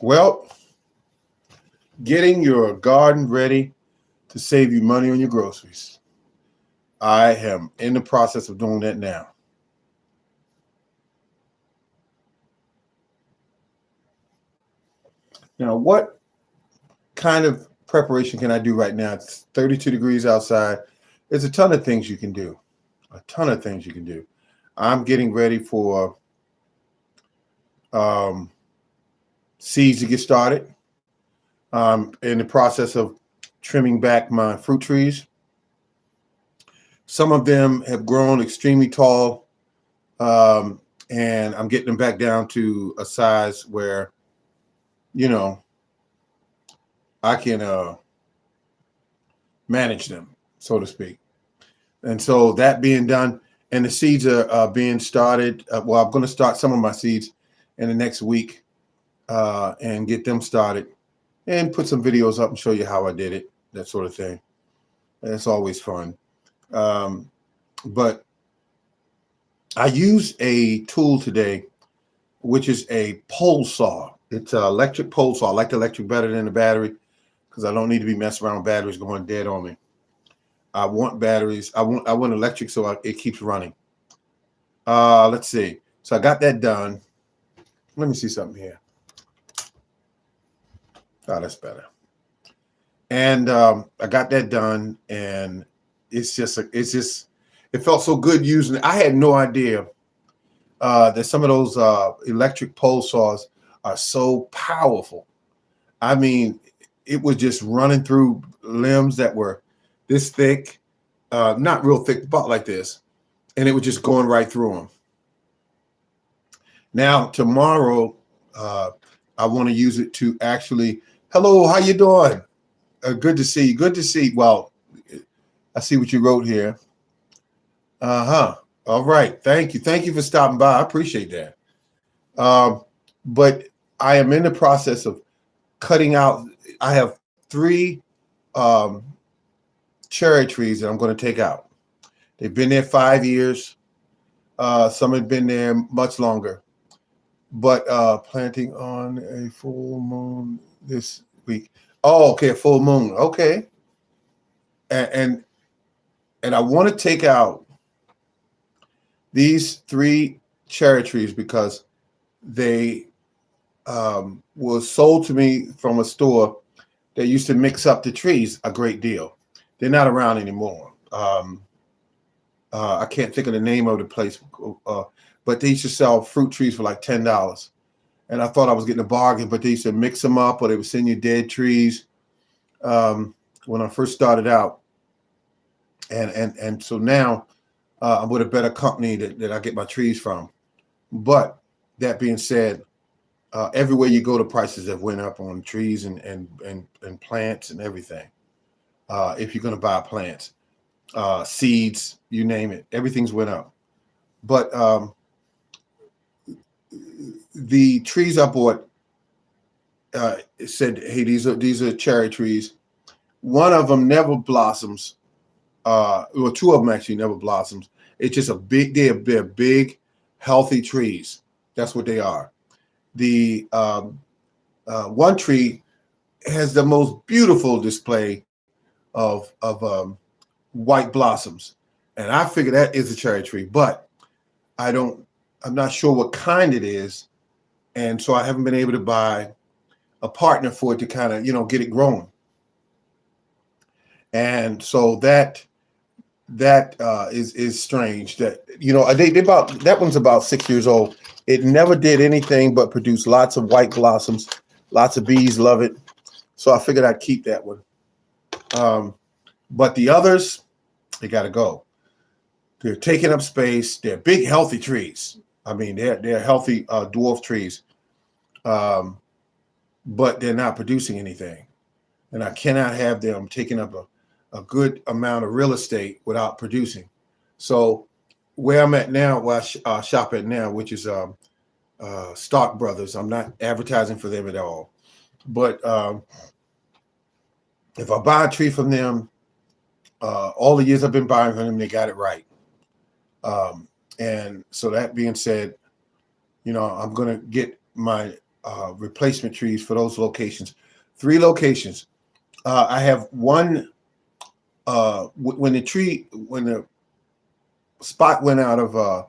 Well, getting your garden ready to save you money on your groceries. I am in the process of doing that now. Now, what kind of preparation can I do right now? It's 32 degrees outside. There's a ton of things you can do. A ton of things you can do. I'm getting ready for um, seeds to get started. I'm in the process of trimming back my fruit trees. Some of them have grown extremely tall, um, and I'm getting them back down to a size where, you know, I can manage them, so to speak. And so that being done, and the seeds are being started. Well, I'm going to start some of my seeds in the next week and get them started and put some videos up and show you how I did it, that sort of thing. It's always fun. Um, but I use a tool today, which is a pole saw. It's an electric pole saw. I like the electric better than the battery because I don't need to be messing around with batteries going dead on me. I want batteries. I want electric so it keeps running. Let's see. So I got that done. Let me see something here. Oh, that's better. And I got that done, and it felt so good using it. I had no idea that some of those electric pole saws are so powerful. I mean, it was just running through limbs that were this thick, not real thick, about like this, and it was just going right through them. Now, tomorrow, I want to use it to actually, hello, how you doing? Good to see you. Good to see. Well, I see what you wrote here. Uh-huh. All right. Thank you. Thank you for stopping by. I appreciate that. But I am in the process of cutting out. I have 3 um, cherry trees that I'm going to take out. They've been there 5 years. Some have been there much longer. But planting on a full moon this week. Oh, okay, a full moon. Okay. And I want to take out these 3 cherry trees because they were sold to me from a store that used to mix up the trees a great deal. They're not around anymore. I can't think of the name of the place, but they used to sell fruit trees for like $10. And I thought I was getting a bargain, but they used to mix them up, or they would send you dead trees when I first started out. And so now I'm with a better company that I get my trees from. But that being said, everywhere you go, the prices have went up on trees and plants and everything. If you're going to buy plants, seeds, you name it, everything's went up. But the trees I bought said, "Hey, these are cherry trees. One of them never blossoms. Well, 2 of them actually never blossoms. It's just they're big, healthy trees. That's what they are. The one tree has the most beautiful display of white blossoms, and I figure that is a cherry tree, but I'm not sure what kind it is, and so I haven't been able to buy a partner for it to kind of get it growing. And so that is strange. That they about that one's about 6 years old. It never did anything but produce lots of white blossoms. Lots of bees love it. So I figured I'd keep that one. But the others, they got to go. They're taking up space. They're big, healthy trees. I mean, they're healthy dwarf trees, but they're not producing anything. And I cannot have them taking up a good amount of real estate without producing. So where I'm at now, where I shop at now, which is Stark Brothers, I'm not advertising for them at all. But if I buy a tree from them, all the years I've been buying from them, they got it right. And so that being said, I'm going to get my replacement trees for those locations. 3 locations. I have one when the spot went out of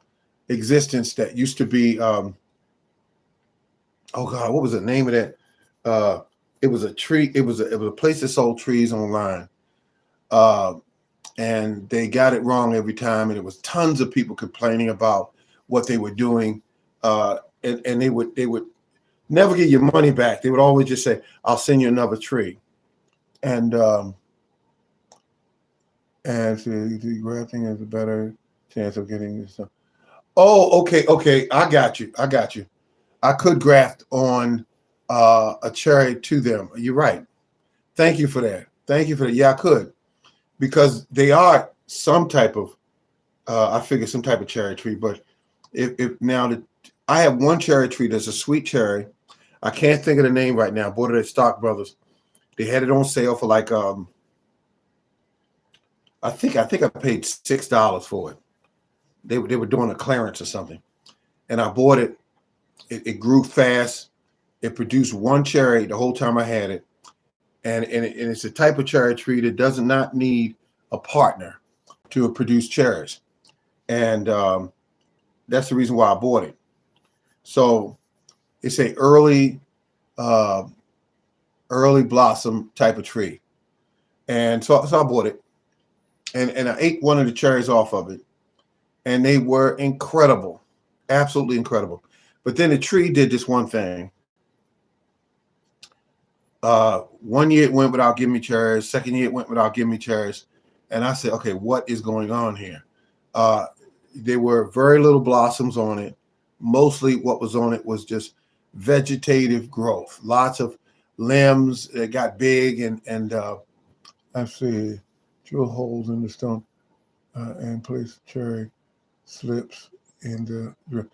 existence that used to be oh God, what was the name of that? It was a tree. It was a place that sold trees online, uh, and they got it wrong every time. And it was tons of people complaining about what they were doing, and they would never get your money back. They would always just say, "I'll send you another tree," and so the grafting has a better chance of getting this stuff. Oh, okay, I got you. I could graft on a cherry to them. You're right. Thank you for that. Thank you for that. Yeah, I could because they are some type of. I figure some type of cherry tree, but if now I have one cherry tree that's a sweet cherry. I can't think of the name right now. Bought it at Stock Brothers. They had it on sale for like I think I paid $6 for it. They were doing a clearance or something, and I bought it. It grew fast. It produced one cherry the whole time I had it, and it's a type of cherry tree that does not need a partner to produce cherries, and that's the reason why I bought it. So it's a uh, early blossom type of tree, and so I bought it, and I ate one of the cherries off of it, and they were incredible, absolutely incredible. But then the tree did this one thing. One year it went without giving me cherries. Second year it went without giving me cherries, and I said, okay, what is going on here? Uh, there were very little blossoms on it. Mostly what was on it was just vegetative growth. Lots of limbs that got big and I see drill holes in the stump and place cherry slips in the drill.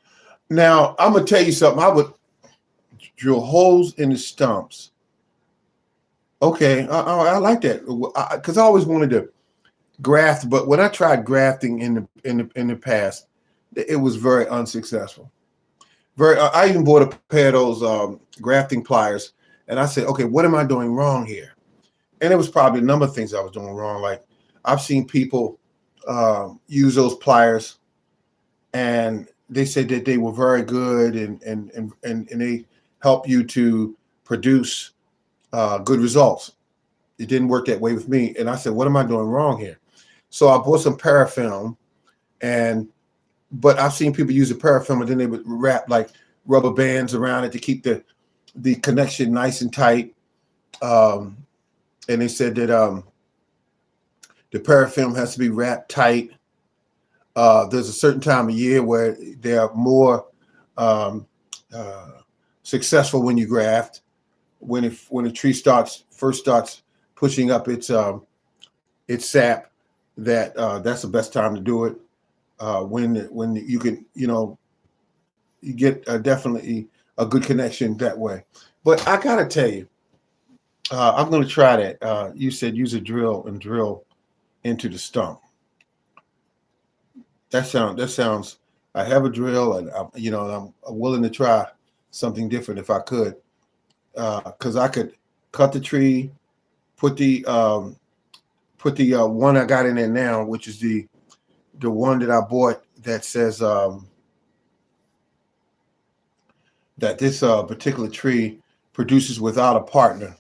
Now I'm gonna tell you something. I would drill holes in the stumps. Okay, I like that because I always wanted to graft, but when I tried grafting in the past, it was very unsuccessful. I even bought a pair of those grafting pliers, and I said, okay, what am I doing wrong here? And it was probably a number of things I was doing wrong. Like I've seen people use those pliers, and they said that they were very good and they help you to produce good results. It didn't work that way with me, and I said, what am I doing wrong here? So I bought some parafilm, and but I've seen people use the parafilm and then they would wrap like rubber bands around it to keep the connection nice and tight. Um, and they said that the parafilm has to be wrapped tight. There's a certain time of year where they are more um, uh, successful when you graft. When a tree first starts pushing up its sap, that's the best time to do it. When you can, you get definitely a good connection that way. But I gotta tell you, I'm going to try that. You said use a drill and drill into the stump. That sounds. I have a drill, and I'm willing to try something different if I could, because I could cut the tree, put the one I got in there now, which is the one that I bought that says that this particular tree produces without a partner.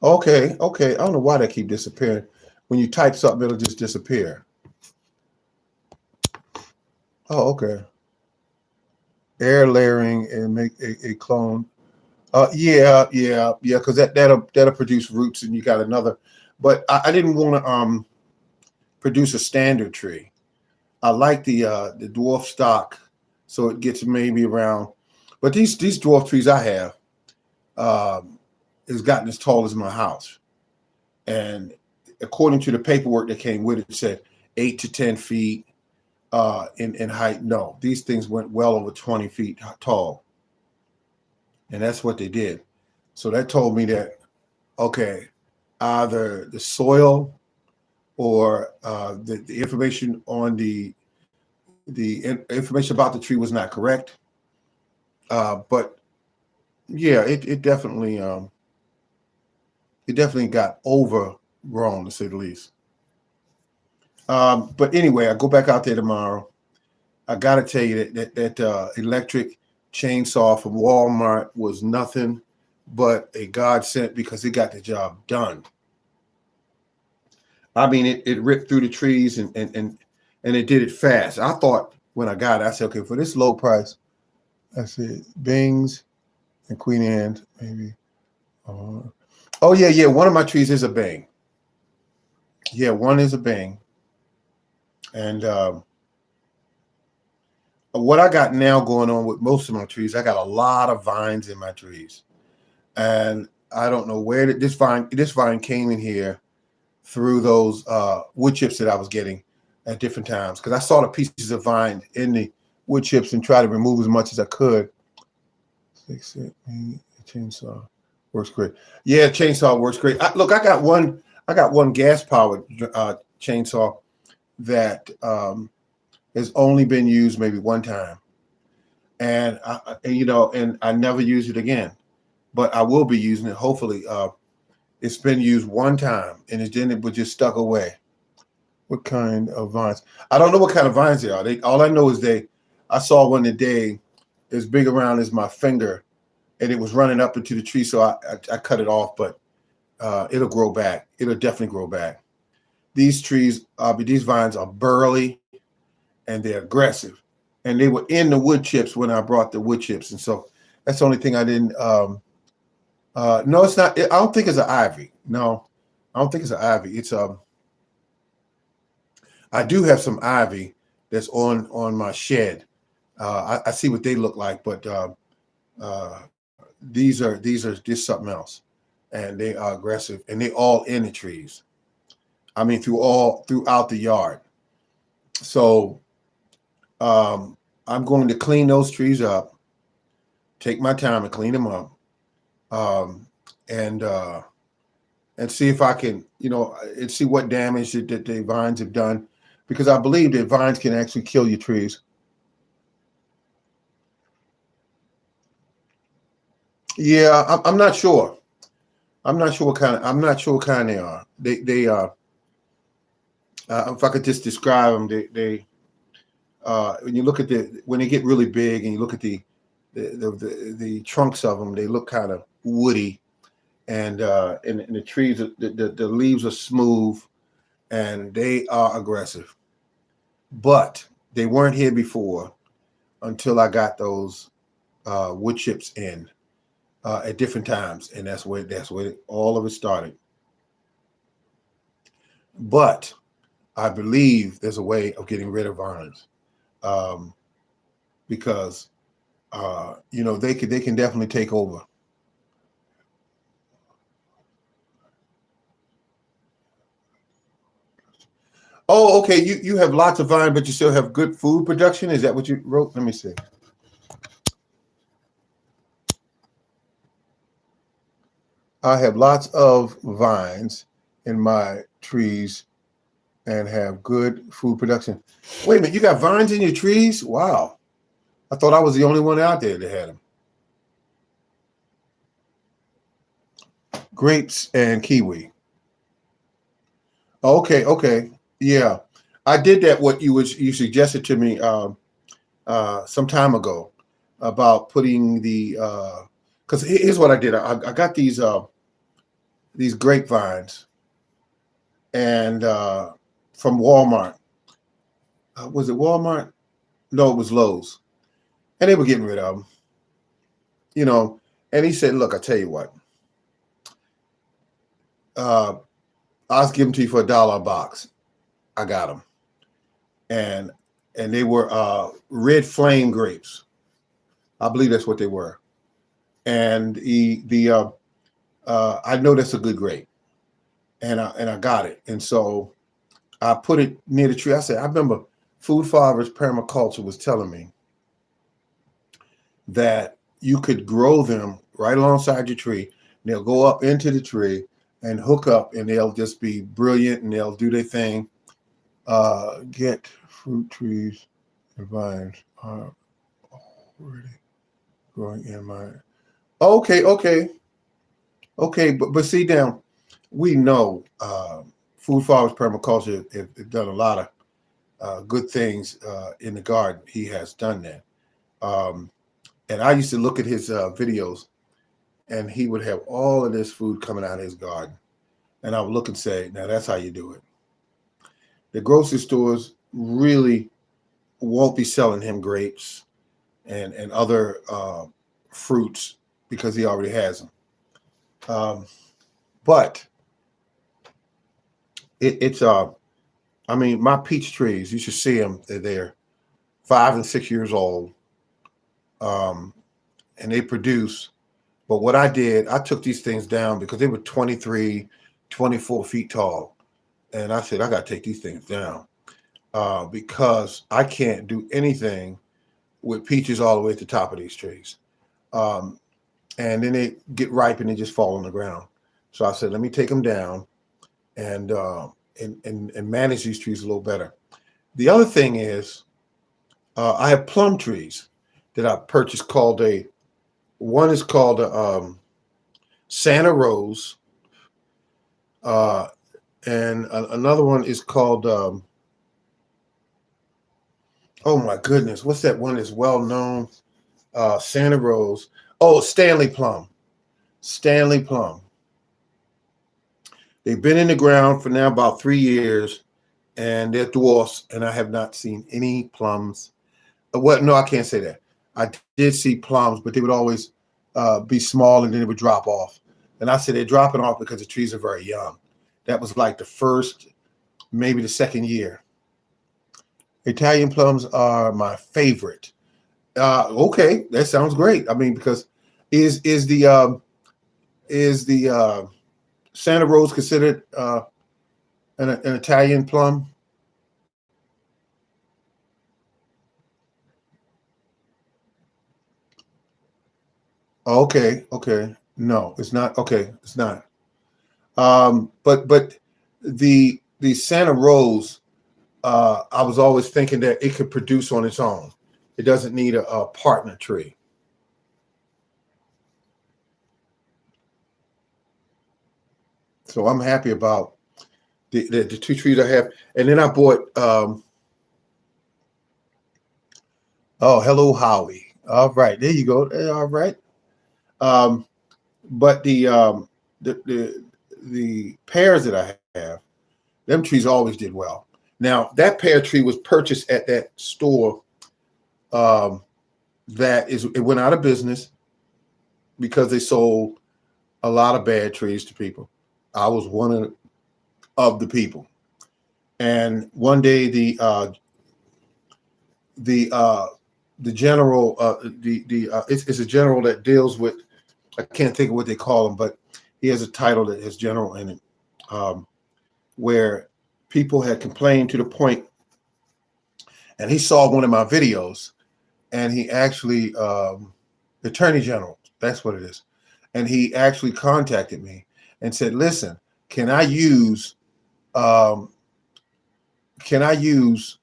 Okay. I don't know why they keep disappearing. When you type something, it'll just disappear. Oh, okay. Air layering and make a clone. Yeah. Because that'll produce roots, and you got another. But I didn't want to produce a standard tree. I like the dwarf stock, so it gets maybe around. But these dwarf trees I have has gotten as tall as my house, and according to the paperwork that came with it, it said 8 to 10 feet in height. No, these things went well over 20 feet tall, and that's what they did. So that told me that okay, either the soil or the information on information about the tree was not correct. But yeah, it definitely got overgrown, to say the least. But anyway, I go back out there tomorrow. I got to tell you that electric chainsaw from Walmart was nothing but a godsend because it got the job done. I mean, it ripped through the trees and it did it fast. I thought when I got it, I said, okay, for this low price, I said Bings and Queen Anne's maybe. Oh yeah. One of my trees is a Bang. Yeah, one is a Bang, and what I got now going on with most of my trees, I got a lot of vines in my trees, and I don't know where this vine came in here through those wood chips that I was getting at different times because I saw the pieces of vine in the wood chips and tried to remove as much as I could. Fix it. Chainsaw works great. Yeah, chainsaw works great. Look, I got one gas powered chainsaw that has only been used maybe one time, and I never use it again. But I will be using it. Hopefully, it's been used one time, and then it was just stuck away. What kind of vines? I don't know what kind of vines they are. All I know is I saw one today as big around as my finger, and it was running up into the tree. So I cut it off, but it'll grow back. It'll definitely grow back. These these vines are burly and they're aggressive, and they were in the wood chips when I brought the wood chips, and so that's the only thing I didn't. No, it's not. I don't think it's an ivy. No, I don't think it's an ivy. It's I do have some ivy that's on my shed. I see what they look like, but uh, these are just something else, and they are aggressive, and they all in the trees. I mean, throughout the yard. So I'm going to clean those trees up, take my time and clean them up, um, and see if I can, and see what damage that the vines have done, because I believe that vines can actually kill your trees. Yeah, I'm not sure. I'm not sure what kind they are. If I could just describe them, when you look at when they get really big and you look at the trunks of them, they look kind of woody, and the trees, the leaves are smooth, and they are aggressive. But they weren't here before until I got those wood chips in at different times, and that's where all of it started. But I believe there's a way of getting rid of vines, um, because they can definitely take over. Oh, okay. You have lots of vine, but you still have good food production. Is that what you wrote? Let me see. I have lots of vines in my trees and have good food production. Wait a minute, you got vines in your trees? Wow. I thought I was the only one out there that had them. Grapes and kiwi. Okay, okay. Yeah. I did that what you suggested to me some time ago about putting because here's what I did. I got these grapevines and from Walmart. Was it Walmart? No, it was Lowe's, and they were getting rid of them. You know, and he said, "Look, I tell you what, uh, I'll give them to you for $1 a box." I got them, and they were red flame grapes. I believe that's what they were. And I know that's a good grape, and I got it, and so I put it near the tree. I said, I remember Food Fathers Permaculture was telling me that you could grow them right alongside your tree. They'll go up into the tree and hook up, and they'll just be brilliant, and they'll do their thing. Get fruit trees The vines are already growing in my. Okay, okay, okay. But see now, we know food farmers permaculture have done a lot of good things in the garden. He has done that. Um, and I used to look at his videos, and he would have all of this food coming out of his garden. And I would look and say, now that's how you do it. The grocery stores really won't be selling him grapes and other fruits because he already has them. But it's I mean, my peach trees, you should see them. They're 5 and 6 years old, um, and they produce. But what I did, I took these things down because they were 23, 24 feet tall. And I said, I got to take these things down because I can't do anything with peaches all the way at the top of these trees. Um, and then they get ripe and they just fall on the ground. So I said, let me take them down and and manage these trees a little better. The other thing is, I have plum trees that I purchased called one is called Santa Rose, uh, and another one is called, oh my goodness, what's that one that's well known? Santa Rose. Oh, Stanley Plum. Stanley Plum. They've been in the ground for now about 3 years, and they're dwarfs, and I have not seen any plums. Well, no, I can't say that. I did see plums, but they would always be small, and then it would drop off. And I said they're dropping off because the trees are very young. That was like the first, maybe the second year. Italian plums are my favorite. Okay, that sounds great. I mean, because is the Santa Rose considered an Italian plum? Okay, okay. No, it's not. Okay, it's not. But the Santa Rose, I was always thinking that it could produce on its own. It doesn't need a partner tree. So I'm happy about the two trees I have. And then I bought oh, hello Howie. All right, there you go. All right. Um, but the pears that I have, them trees always did well. Now that pear tree was purchased at that store um, it went out of business because they sold a lot of bad trees to people. I was one of the people. And one day the the general it's a general that deals with, I can't think of what they call him, but he has a title that has general in it, um, where people had complained to the point, and he saw one of my videos, and he actually attorney general, that's what it is, and he actually contacted me and said, listen, can I use um, can I use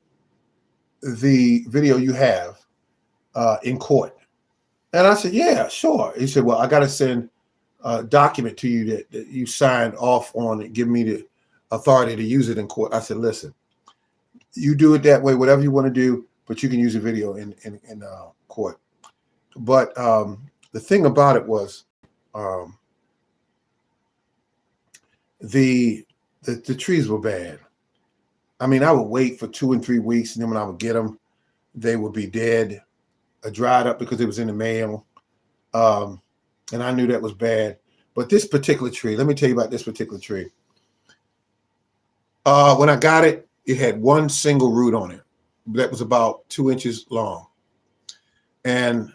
the video you have in court? And I said, yeah, sure. He said, well, I got to send a document to you that you signed off on it, give me the authority to use it in court. I said, listen, you do it that way, whatever you want to do, but you can use a video in court. But the thing about it was um, the, the trees were bad. I mean, I would wait for 2 and 3 weeks, and then when I would get them, they would be dead, dried up because it was in the mail. Um, and I knew that was bad. But this particular tree, let me tell you about this particular tree. When I got it, it had one single root on it that was about 2 inches long. And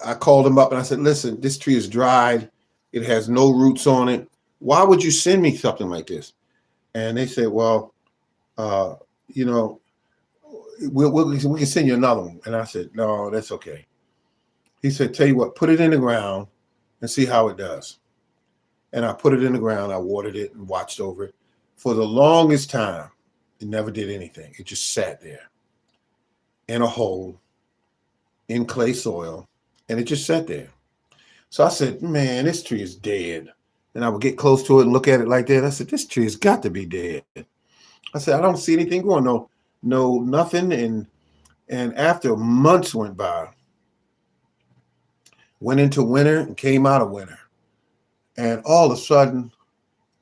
I called them up and I said, listen, this tree is dried. It has no roots on it. Why would you send me something like this? And they said, well, uh, you know, we can send you another one. And I said, no, that's okay. He said, tell you what, put it in the ground and see how it does. And I put it in the ground. I watered it and watched over it. For the longest time, it never did anything. It just sat there. in a hole in clay soil, and it just sat there. So I said, man, this tree is dead. And I would get close to it and look at it like that. I said, this tree has got to be dead. I said, I don't see anything growing, no, nothing. And after months went by, went into winter and came out of winter. And all of a sudden,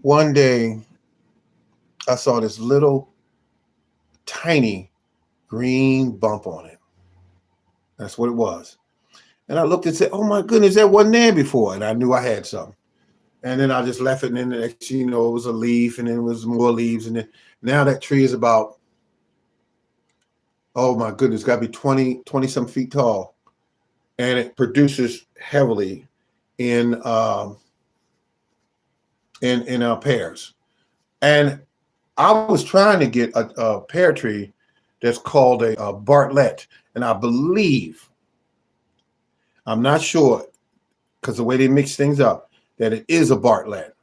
one day, I saw this little tiny green bump on it. That's what it was. And I looked and said, oh my goodness, that wasn't there before. And I knew I had something. And then I just left it. And then the next, it was a leaf, and then it was more leaves. And then now that tree is about, oh my goodness, got to be 20 some feet tall. And it produces heavily in pears. And I was trying to get a pear tree that's called a Bartlett. And I believe, I'm not sure, because the way they mix things up, that it is a Bartlett.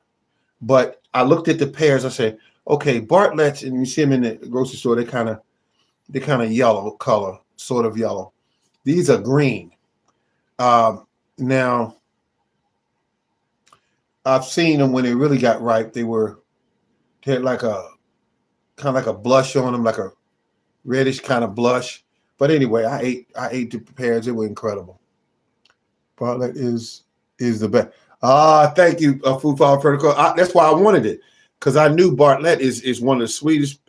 But I looked at the pears. I said, okay, Bartletts, and you see them in the grocery store, they're kind of yellow color, sort of yellow. These are green. Now, I've seen them when they really got ripe. They had like a kind of like a blush on them, like a reddish kind of blush. But anyway, I ate the pears. They were incredible. Bartlett is the best. Thank you, Food Farm Protocol. That's why I wanted it, because I knew Bartlett is one of the sweetest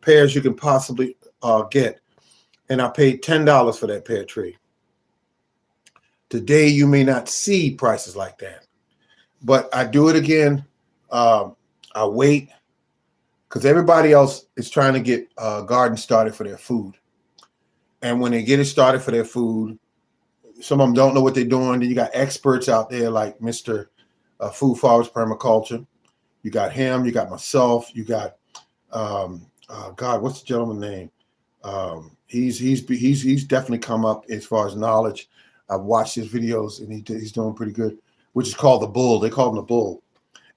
pears you can possibly get. And I paid $10 for that pear tree. Today, you may not see prices like that, but I do it again. I wait, because everybody else is trying to get gardens started for their food. And when they get it started for their food, some of them don't know what they're doing. Then you got experts out there like Mr. Food Forest Permaculture. You got him. You got myself. You got God. What's the gentleman's name? He's definitely come up as far as knowledge. I've watched his videos, and he's doing pretty good. Which is called the Bull. They call him the Bull.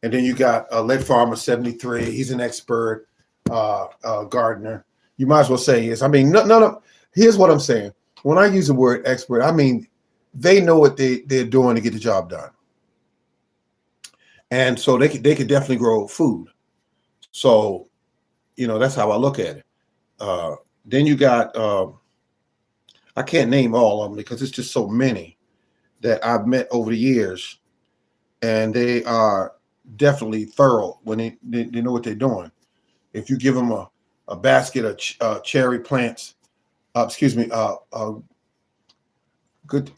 And then you got Lead Farmer 73. He's an expert gardener. You might as well say yes. I mean, no. Here's what I'm saying. When I use the word expert, I mean they know what they're doing to get the job done. And so they could definitely grow food. So, that's how I look at it. Then you got, I can't name all of them because it's just so many that I've met over the years, and they are definitely thorough when they know what they're doing. If you give them a basket of cherry plants, good,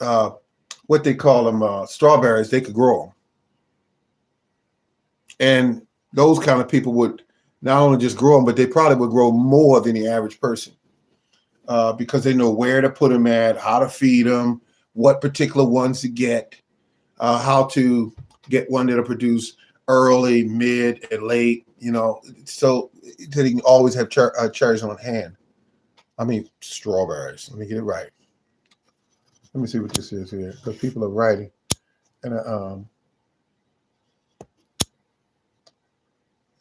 what they call them, strawberries, they could grow them. And those kind of people would not only just grow them, but they probably would grow more than the average person because they know where to put them at, how to feed them, what particular ones to get, how to get one that'll produce early, mid, and late, so they can always have cherries on hand. I mean, strawberries. Let me get it right. Let me see what this is here, because people are writing. And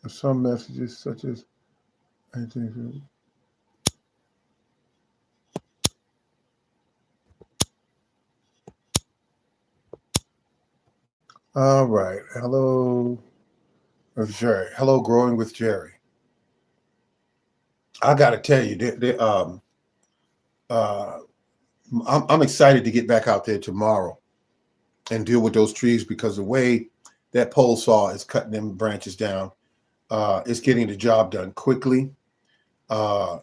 some messages such as, I think, all right. Hello, Jerry. Hello, Growing with Jerry. I got to tell you, I'm excited to get back out there tomorrow and deal with those trees, because the way that pole saw is cutting them branches down, it's getting the job done quickly. I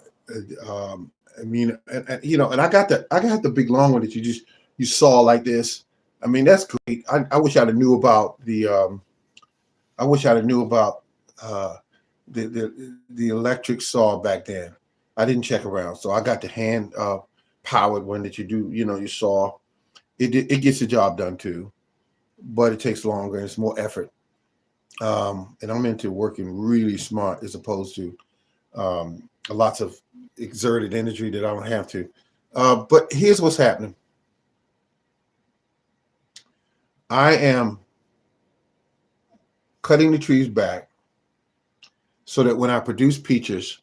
mean, and I got the big long one that you saw like this. I mean, that's great. I wish I'd have knew about the the electric saw back then. I didn't check around, so I got the hand powered one that you do. You saw it gets the job done too, but it takes longer and it's more effort. And I'm into working really smart as opposed to lots of exerted energy that I don't have to. But here's what's happening. I am cutting the trees back so that when I produce peaches,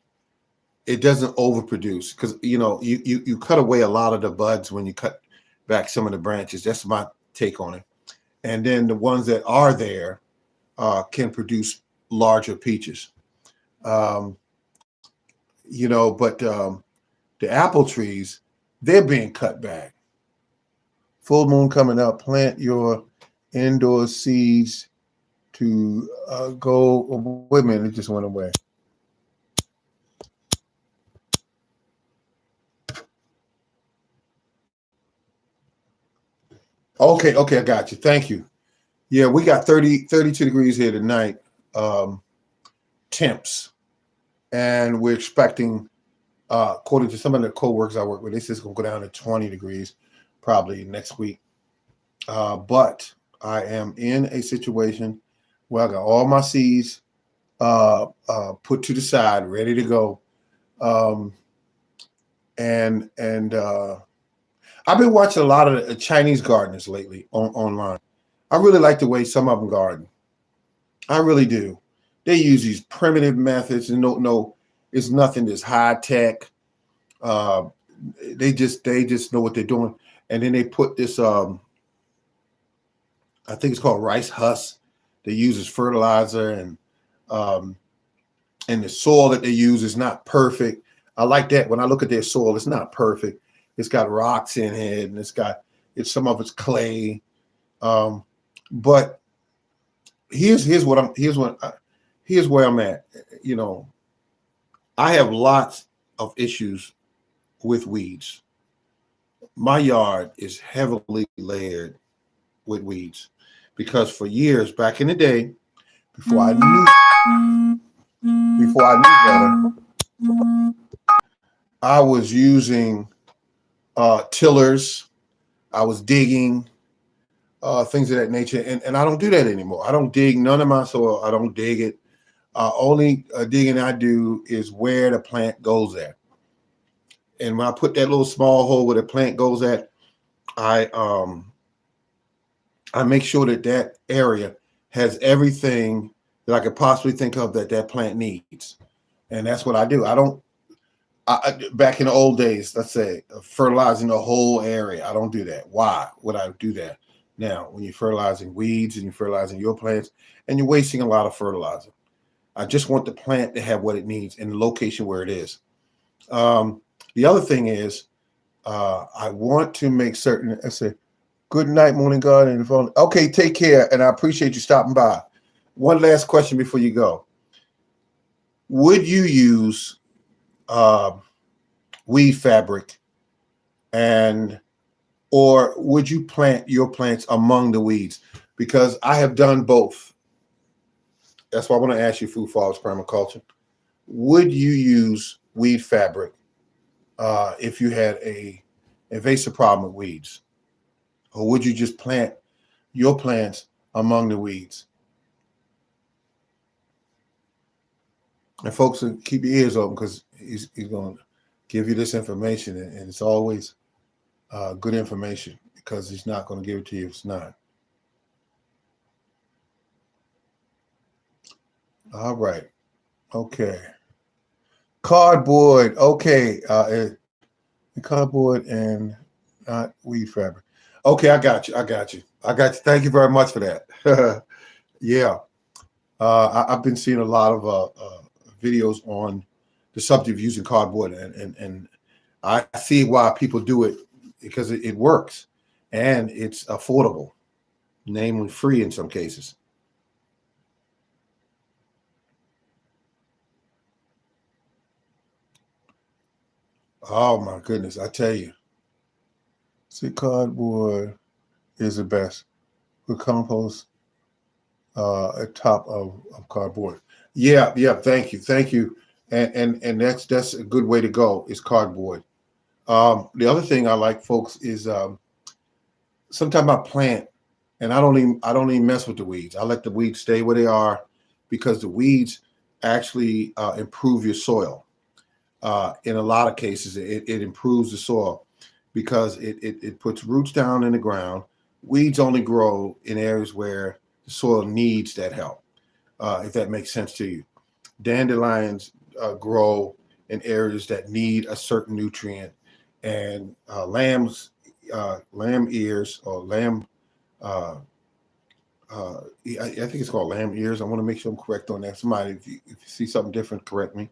it doesn't overproduce because you cut away a lot of the buds when you cut back some of the branches. That's my take on it. And then the ones that are there can produce larger peaches. Um, but the apple trees, they're being cut back. Full moon coming up. Plant your indoor seeds to go. Oh, wait a minute, it just went away. Okay, I got you. Thank you. Yeah, we got 32 degrees here tonight, um, temps, and we're expecting, according to some of the co-workers I work with, they say it's going to go down to 20 degrees probably next week. But I am in a situation where I got all my seeds put to the side, ready to go. Um, and I've been watching a lot of the Chinese gardeners lately online. I really like the way some of them garden. I really do. They use these primitive methods, and no, it's nothing that's high tech. Uh, they just know what they're doing, and then they put this. I think it's called rice husk. They use as fertilizer, um, and the soil that they use is not perfect. I like that. When I look at their soil, it's not perfect. It's got rocks in it, and it's some of it's clay. Um, but here's where I'm at. I have lots of issues with weeds. My yard is heavily layered with weeds because for years back in the day, before I knew better, I was using tillers. I was digging, things of that nature, and I don't do that anymore. I don't dig none of my soil. I don't dig it. Only digging I do is where the plant goes at. And when I put that little small hole where the plant goes at, I I make sure that area has everything that I could possibly think of that plant needs, and that's what I do. I don't. Back in the old days, let's say fertilizing the whole area, I don't do that. Why would I do that? Now, when you're fertilizing weeds and you're fertilizing your plants, and you're wasting a lot of fertilizer, I just want the plant to have what it needs in the location where it is. The other thing is, I want to make certain. I say, good night, morning garden. Okay, take care, and I appreciate you stopping by. One last question before you go: would you use uh, weed fabric, or would you plant your plants among the weeds? Because I have done both. That's why I want to ask you, Food Farms Permaculture. Would you use weed fabric if you had a invasive problem with weeds? Or would you just plant your plants among the weeds? And folks, keep your ears open because he's going to give you this information, and it's always good information because he's not going to give it to you if it's not. All right. Okay. Cardboard. Okay. Cardboard and not weed fabric. Okay, I got you. Thank you very much for that. Yeah. I've been seeing a lot of videos on the subject of using cardboard, and I see why people do it because it works and it's affordable, namely free in some cases. Oh my goodness, I tell you, see, cardboard is the best. With compost at top of cardboard. Yeah. Thank you. And that's a good way to go. Is cardboard. The other thing I like, folks, is sometimes I plant, and I don't even mess with the weeds. I let the weeds stay where they are because the weeds actually improve your soil. In a lot of cases, it improves the soil because it puts roots down in the ground. Weeds only grow in areas where the soil needs that help, if that makes sense to you. Dandelions grow in areas that need a certain nutrient. And lamb ears or lamb, uh, I think it's called lamb ears. I want to make sure I'm correct on that. Somebody, if you see something different, correct me.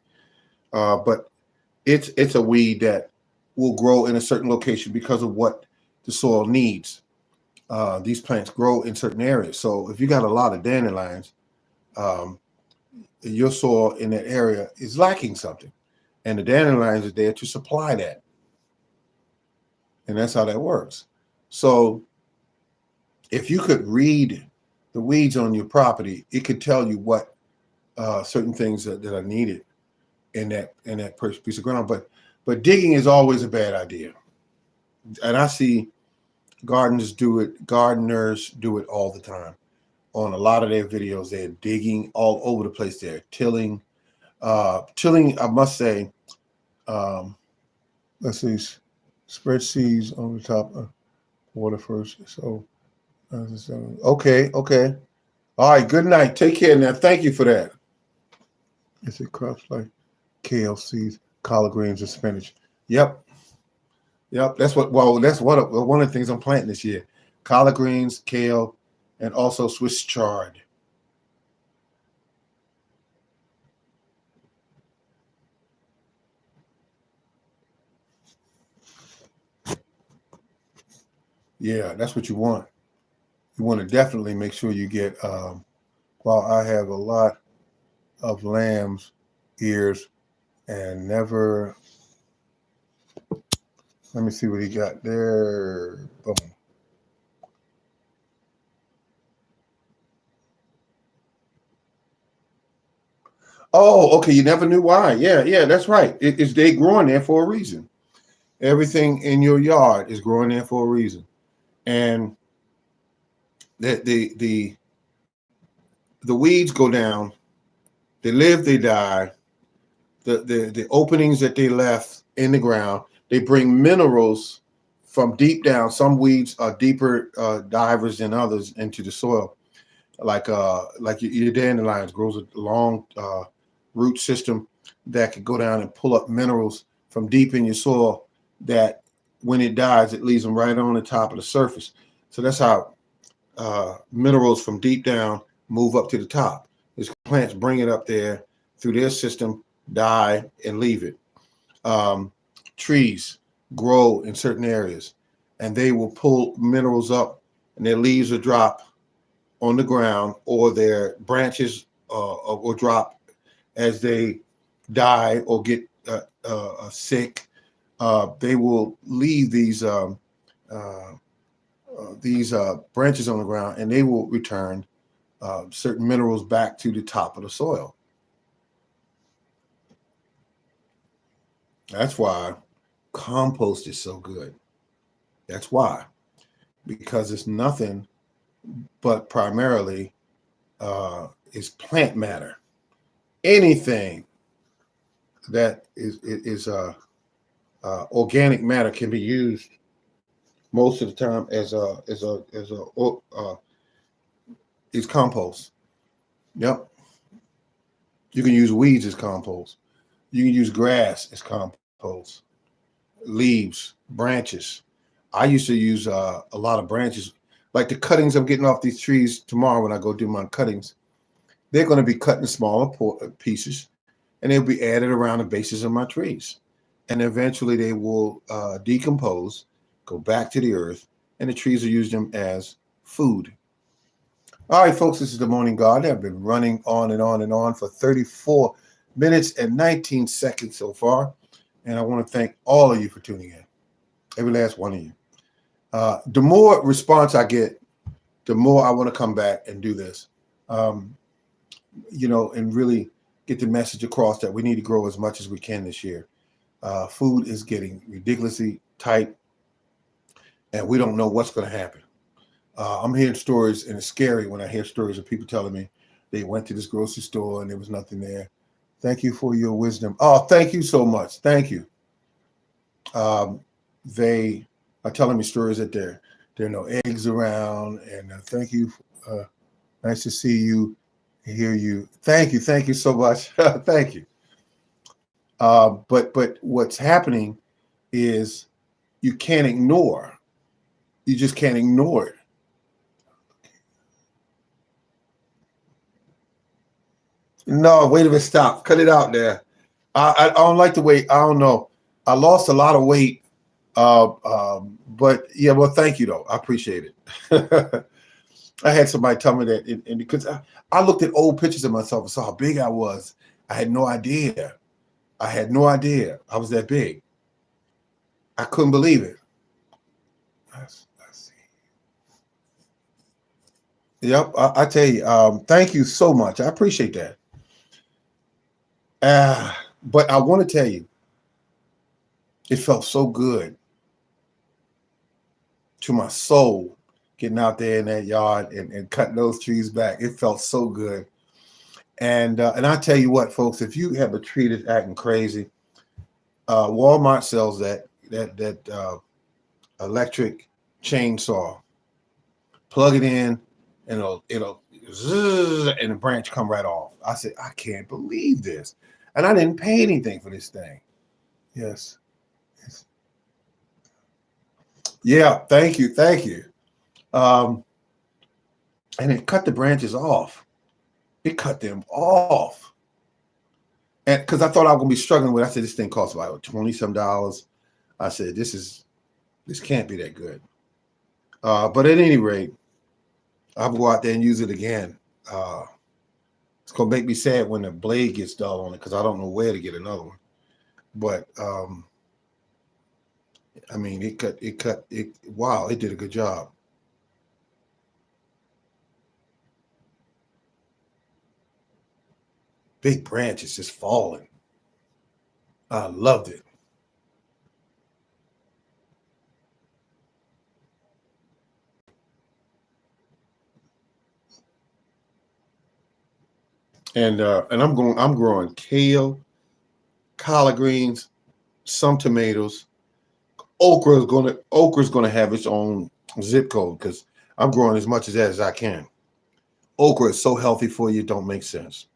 But it's a weed that will grow in a certain location because of what the soil needs. These plants grow in certain areas. So if you got a lot of dandelions, um, your soil in that area is lacking something, and the dandelions are there to supply that, and that's how that works. So if you could read the weeds on your property, it could tell you what certain things that are needed in that piece of ground. But digging is always a bad idea, and I see gardeners do it. Gardeners do it all the time. On a lot of their videos, they're digging all over the place. They're tilling. Tilling, I must say, um, let's see, spread seeds on the top of water first. So, okay, okay. All right, good night. Take care now. Thank you for that. Is it crops like kale, seeds, collard greens, and spinach? Yep, yep. That's what. Well, that's one of the things I'm planting this year: collard greens, kale, and also Swiss chard. Yeah, that's what you want. You want to definitely make sure you get. Well, I have a lot of lamb's ears and never. Let me see what he got there. Boom. Oh, okay. You never knew why. Yeah, yeah, that's right. It's they growing there for a reason. Everything in your yard is growing there for a reason, and the weeds go down. They live, they die. The openings that they left in the ground, they bring minerals from deep down. Some weeds are deeper divers than others into the soil. Like your dandelions grows a long root system that could go down and pull up minerals from deep in your soil that when it dies, it leaves them right on the top of the surface. So that's how minerals from deep down move up to the top. These plants bring it up there through their system, die, and leave it. Um, Trees grow in certain areas, and they will pull minerals up, and their leaves will drop on the ground, or their branches will drop as they die or get sick. They will leave uh, these branches on the ground, and they will return certain minerals back to the top of the soil. That's why compost is so good. That's why, because it's nothing but primarily is plant matter. Anything that is organic matter can be used most of the time as is compost. Yep, you can use weeds as compost. You can use grass as compost, leaves, branches. I used to use a lot of branches, like the cuttings I'm getting off these trees tomorrow when I go do my cuttings. They're going to be cut in smaller pieces, and they'll be added around the bases of my trees. And eventually they will decompose, go back to the earth, and the trees will use them as food. All right, folks, this is the Morning Garden. I've been running on and on and on for 34 minutes and 19 seconds so far. And I want to thank all of you for tuning in, every last one of you. The more response I get, the more I want to come back and do this, um, and really get the message across that we need to grow as much as we can this year. Food is getting ridiculously tight, and we don't know what's going to happen. I'm hearing stories, and it's scary when I hear stories of people telling me they went to this grocery store and there was nothing there. Thank you for your wisdom. Oh, thank you so much. Thank you. They are telling me stories that there are no eggs around, and thank you. Nice to see you, hear you. Thank you so much. Thank you. But what's happening is you can't ignore. You just can't ignore it. No, wait a minute, stop. Cut it out there. I don't like the weight. I don't know. I lost a lot of weight. But yeah, well, thank you though. I appreciate it. I had somebody tell me that, and because I looked at old pictures of myself and saw how big I was. I had no idea. I had no idea I was that big. I couldn't believe it. Let's see. Yep, I tell you, thank you so much. I appreciate that. But I want to tell you, it felt so good to my soul getting out there in that yard and cutting those trees back. It felt so good. And I tell you what, folks, if you have a tree that's acting crazy, Walmart sells that electric chainsaw. Plug it in, and it'll zzz, and the branch come right off. I said, I can't believe this, and I didn't pay anything for this thing. Yes. Yeah. Thank you. Um, and it cut the branches off. It cut them off. And because I thought I was gonna be struggling with, I said this thing costs about $20 some. I said this can't be that good. But at any rate, I'll go out there and use it again. It's gonna make me sad when the blade gets dull on it because I don't know where to get another one. But I mean, it cut it. Wow, it did a good job. Big branches just falling. I loved it. And I'm growing kale, collard greens, some tomatoes. Okra's gonna have its own zip code because I'm growing as much of that as I can. Okra is so healthy for you, don't make sense.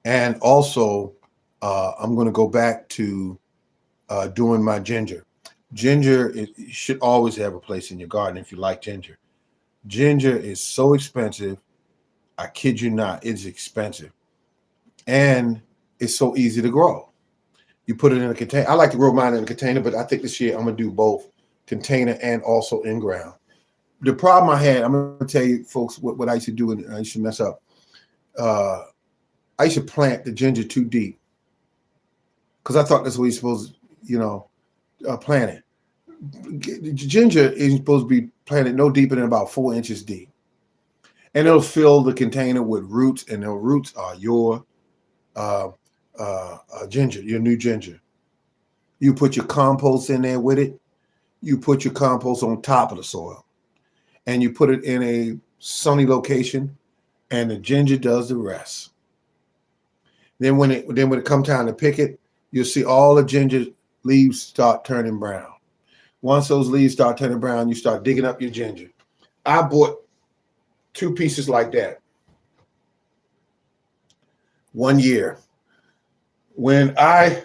And also, I'm going to go back to doing my ginger. Ginger should always have a place in your garden if you like ginger. Ginger is so expensive. I kid you not, it's expensive. And it's so easy to grow. You put it in a container. I like to grow mine in a container, but I think this year I'm going to do both container and also in ground. The problem I had, I'm going to tell you folks what I used to do, and I used to mess up. Uh, I used to plant the ginger too deep because I thought that's what you're supposed to, plant it. Ginger is supposed to be planted no deeper than about 4 inches deep. And it'll fill the container with roots, and the roots are your uh, ginger, your new ginger. You put your compost in there with it. You put your compost on top of the soil, and you put it in a sunny location, and the ginger does the rest. Then when it comes time to pick it, you'll see all the ginger leaves start turning brown. Once those leaves start turning brown, you start digging up your ginger. I bought 2 pieces like that 1 year. When I'm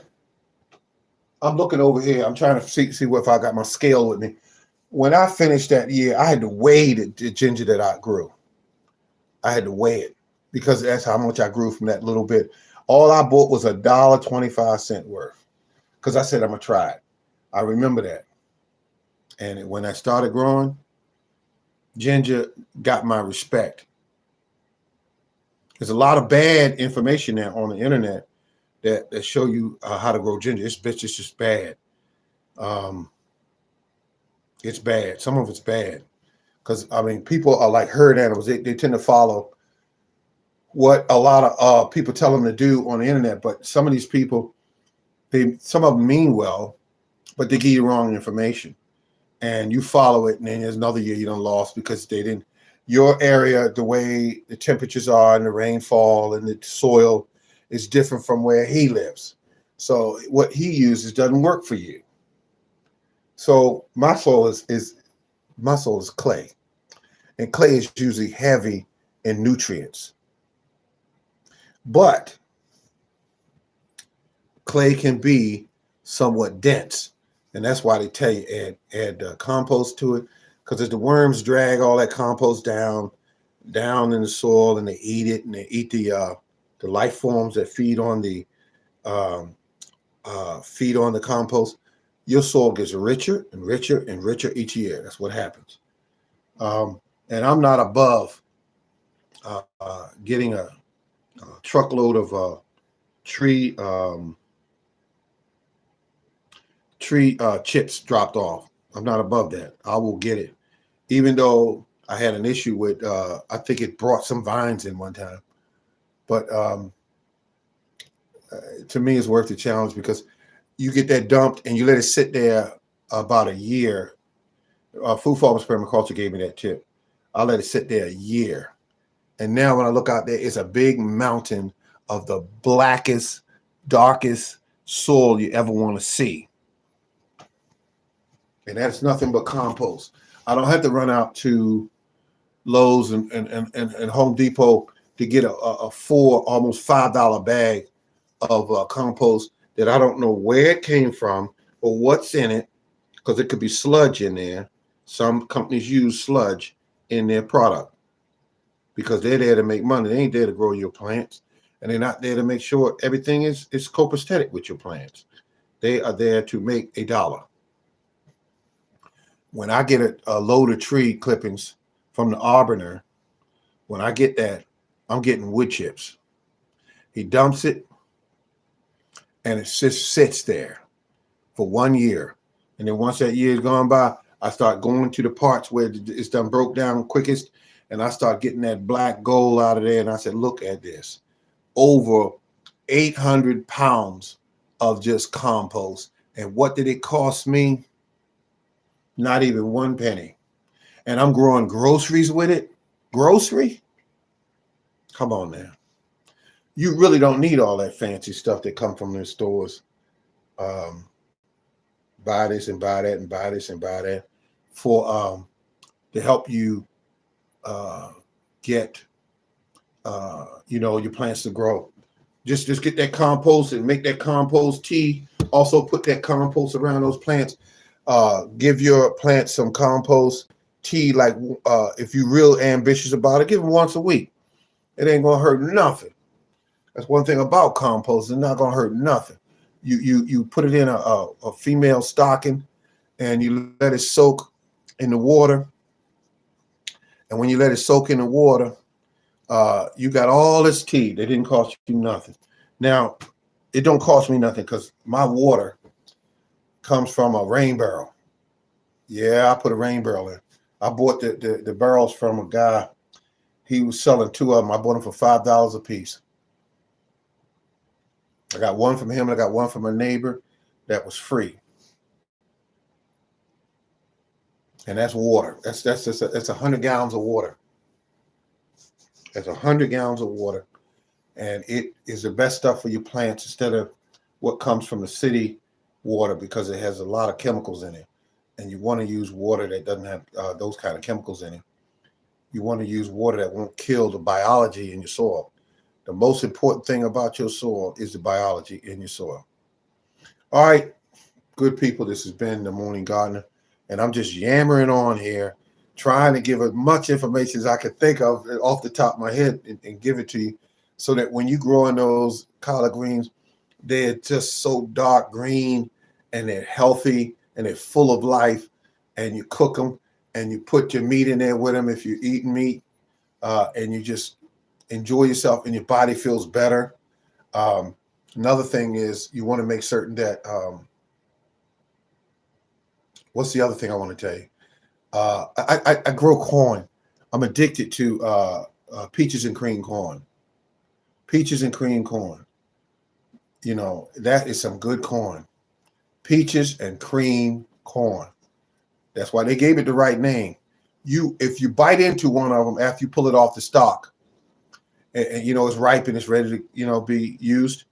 looking over here, I'm trying to see if I got my scale with me. When I finished that year, I had to weigh the ginger that I grew. I had to weigh it because that's how much I grew from that little bit. All I bought was $1.25 worth because I said I'm gonna try it. I remember that. And when I started growing, ginger got my respect. There's a lot of bad information now on the internet that show you how to grow ginger. It's just bad. It's bad. Some of it's bad because I mean people are like herd animals. They tend to follow what a lot of people tell them to do on the internet. But some of these people, some of them mean well, but they give you wrong information. And you follow it, and then there's another year you done lost because they didn't. Your area, the way the temperatures are and the rainfall and the soil is different from where he lives. So what he uses doesn't work for you. So my soil is clay, and clay is usually heavy in nutrients. But clay can be somewhat dense, and that's why they tell you add compost to it, because as the worms drag all that compost down in the soil, and they eat it, and they eat the life forms that um, feed on the compost. Your soil gets richer and richer and richer each year. That's what happens. And I'm not above getting a truckload of tree chips dropped off. I'm not above that. I will get it, even though I had an issue with. I think it brought some vines in one time, but to me, it's worth the challenge because you get that dumped and you let it sit there about a year. Food Farmers Permaculture gave me that tip. I let it sit there a year, and now when I look out there, it's a big mountain of the blackest, darkest soil you ever want to see. And that's nothing but compost. I don't have to run out to Lowe's and Home Depot to get a almost $5 bag of compost that I don't know where it came from or what's in it, because it could be sludge in there. Some companies use sludge in their product because they're there to make money. They ain't there to grow your plants, and they're not there to make sure everything is copacetic with your plants. They are there to make a dollar. When I get a load of tree clippings from the arborer, when I get that, I'm getting wood chips. He dumps it, and it just sits there for 1 year. And then once that year is gone by, I start going to the parts where it's done broke down quickest, and I start getting that black gold out of there. And I said, look at this. Over 800 pounds of just compost. And what did it cost me? Not even 1 penny. And I'm growing groceries with it. Grocery? Come on now. You really don't need all that fancy stuff that come from the stores. Buy this and buy that and buy this and buy that for to help you get your plants to grow. Just get that compost and make that compost tea. Also put that compost around those plants. Give your plants some compost tea. Like if you're real ambitious about it, give them once a week. It ain't gonna hurt nothing. That's one thing about compost. It's not gonna hurt nothing. You put it in a female stocking, and you let it soak in the water. And when you let it soak in the water, you got all this tea that didn't cost you nothing. Now, it don't cost me nothing because my water comes from a rain barrel. Yeah, I put a rain barrel in. I bought the barrels from a guy. He was selling 2 of them. I bought them for $5 a piece. I got one from him and I got one from a neighbor that was free. And that's water. That's 100 gallons of water. That's 100 gallons of water. And it is the best stuff for your plants instead of what comes from the city water, because it has a lot of chemicals in it. And you want to use water that doesn't have those kind of chemicals in it. You want to use water that won't kill the biology in your soil. The most important thing about your soil is the biology in your soil. All right, good people, this has been The Morning Gardener, and I'm just yammering on here, trying to give as much information as I could think of off the top of my head and give it to you, so that when you grow in those collard greens, they're just so dark green, and they're healthy, and they're full of life, and you cook them, and you put your meat in there with them if you're eating meat, and you just enjoy yourself, and your body feels better. Another thing is you want to make certain that, what's the other thing I want to tell you? I grow corn. I'm addicted to peaches and cream corn. Peaches and cream corn. That is some good corn. Peaches and cream corn. That's why they gave it the right name. If you bite into one of them after you pull it off the stalk, and it's ripe and it's ready to be used,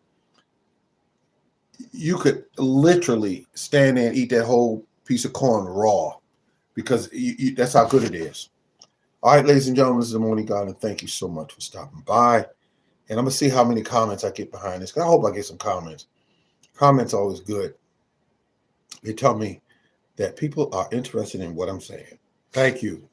you could literally stand there and eat that whole piece of corn raw, because that's how good it is. All right, ladies and gentlemen, this is The Morning Garden. Thank you so much for stopping by. And I'm going to see how many comments I get behind this, because I hope I get some comments. Comments always good. They tell me that people are interested in what I'm saying. Thank you.